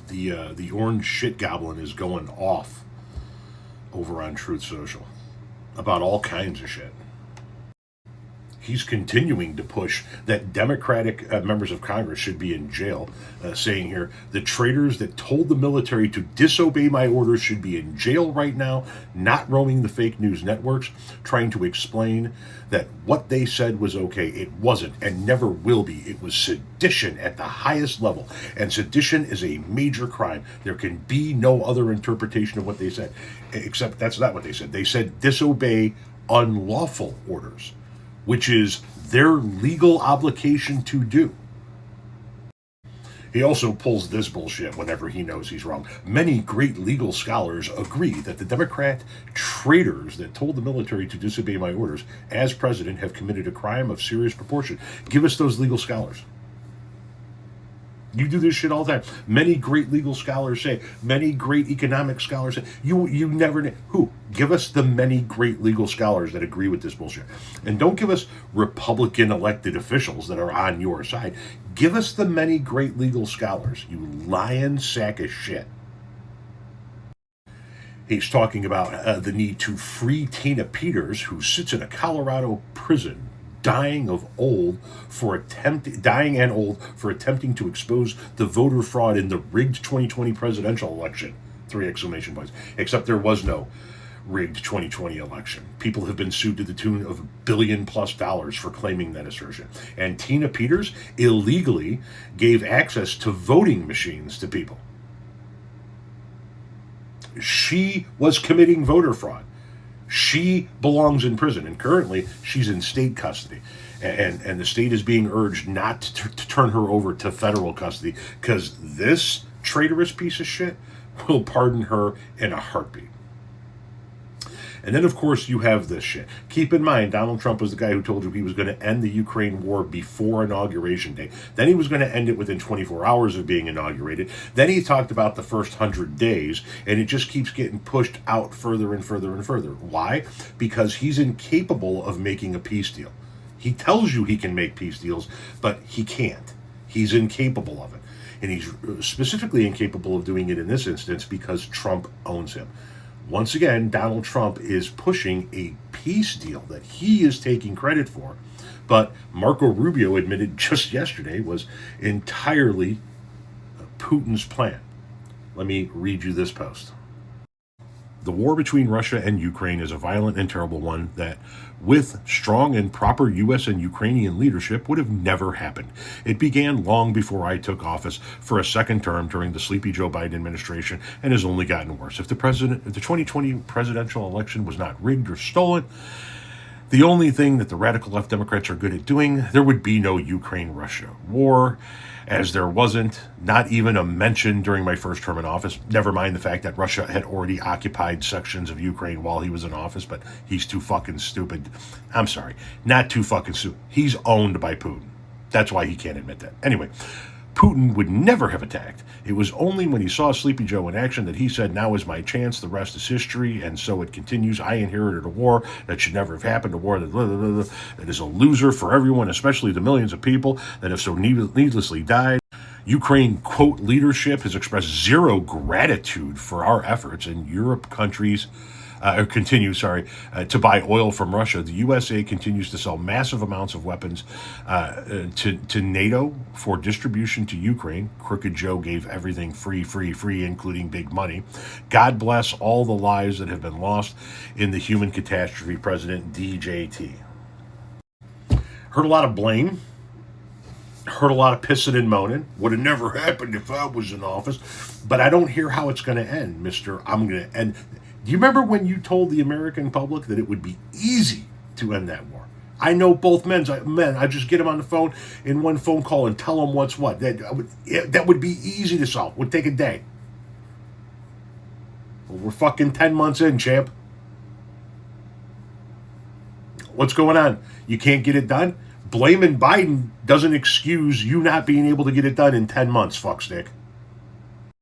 The orange shit goblin is going off over on Truth Social about all kinds of shit. He's continuing to push that Democratic members of Congress should be in jail, saying here, the traitors that told the military to disobey my orders should be in jail right now, not roaming the fake news networks, trying to explain that what they said was okay. It wasn't and never will be. It was sedition at the highest level, and sedition is a major crime. There can be no other interpretation of what they said, except that's not what they said. They said disobey unlawful orders, which is their legal obligation to do. He also pulls this bullshit whenever he knows he's wrong. Many great legal scholars agree that the Democrat traitors that told the military to disobey my orders as president have committed a crime of serious proportion. Give us those legal scholars. You do this shit all the time. Many great legal scholars say, many great economic scholars say, you never, who? Give us the many great legal scholars that agree with this bullshit. And don't give us Republican elected officials that are on your side. Give us the many great legal scholars, you lying sack of shit. He's talking about the need to free Tina Peters, who sits in a Colorado prison dying and old for attempting to expose the voter fraud in the rigged 2020 presidential election. 3 exclamation points. Except there was no rigged 2020 election. People have been sued to the tune of $1 billion+ for claiming that assertion. And Tina Peters illegally gave access to voting machines to people. She was committing voter fraud. She belongs in prison, and currently she's in state custody. And the state is being urged not to turn her over to federal custody, because this traitorous piece of shit will pardon her in a heartbeat. And then, of course, you have this shit. Keep in mind, Donald Trump was the guy who told you he was going to end the Ukraine war before Inauguration Day. Then he was going to end it within 24 hours of being inaugurated. Then he talked about the first 100 days, and it just keeps getting pushed out further and further and further. Why? Because he's incapable of making a peace deal. He tells you he can make peace deals, but he can't. He's incapable of it. And he's specifically incapable of doing it in this instance because Trump owns him. Once again, Donald Trump is pushing a peace deal that he is taking credit for, but Marco Rubio admitted just yesterday was entirely Putin's plan. Let me read you this post. The war between Russia and Ukraine is a violent and terrible one that, with strong and proper U.S. and Ukrainian leadership, would have never happened. It began long before I took office for a second term during the sleepy Joe Biden administration and has only gotten worse. If the 2020 presidential election was not rigged or stolen, the only thing that the radical left Democrats are good at doing, there would be no Ukraine-Russia war, as there wasn't not even a mention during my first term in office. Never mind the fact that Russia had already occupied sections of Ukraine while he was in office, but he's too fucking stupid. I'm sorry, not too fucking stupid. He's owned by Putin. That's why he can't admit that. Anyway, Putin would never have attacked. It was only when he saw Sleepy Joe in action that he said, now is my chance, the rest is history, and so it continues. I inherited a war that should never have happened, a war that is a loser for everyone, especially the millions of people that have so needlessly died. Ukraine, quote, leadership has expressed zero gratitude for our efforts, and Europe countries to buy oil from Russia. The USA continues to sell massive amounts of weapons to NATO for distribution to Ukraine. Crooked Joe gave everything free, including big money. God bless all the lives that have been lost in the human catastrophe, President DJT. Heard a lot of blame. Heard a lot of pissing and moaning. Would have never happened if I was in office. But I don't hear how it's going to end, Mr. I'm going to end. Do you remember when you told the American public that it would be easy to end that war? I know both men. I just get them on the phone in one phone call and tell them what's what. That would be easy to solve. It would take a day. Well, we're fucking 10 months in, champ. What's going on? You can't get it done? Blaming Biden doesn't excuse you not being able to get it done in 10 months, fuckstick.